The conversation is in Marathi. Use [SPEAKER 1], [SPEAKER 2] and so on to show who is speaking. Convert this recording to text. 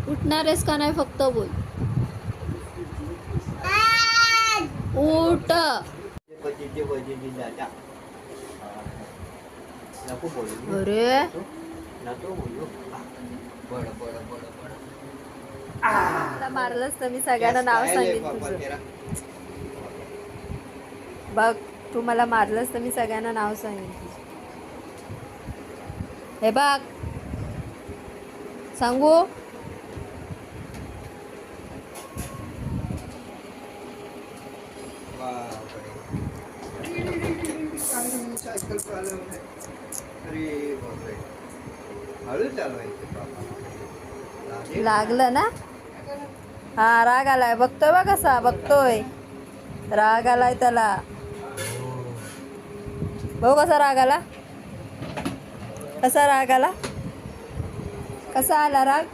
[SPEAKER 1] उठणार आहेस का नाही फक्त बोल. उठ. अरे मला मारलंच तर मी सगळ्यांना नाव सांगेन तुझं. बघ तू मला मारलंस तर मी सगळ्यांना नाव सांगेन तुझं. हे बघ सांगू. लागलं ना. हा राग आलाय बघतोय बघ कसा बघतोय. राग आलाय त्याला. भाऊ कसा राग आला. कसा राग आला. कसा आला राग.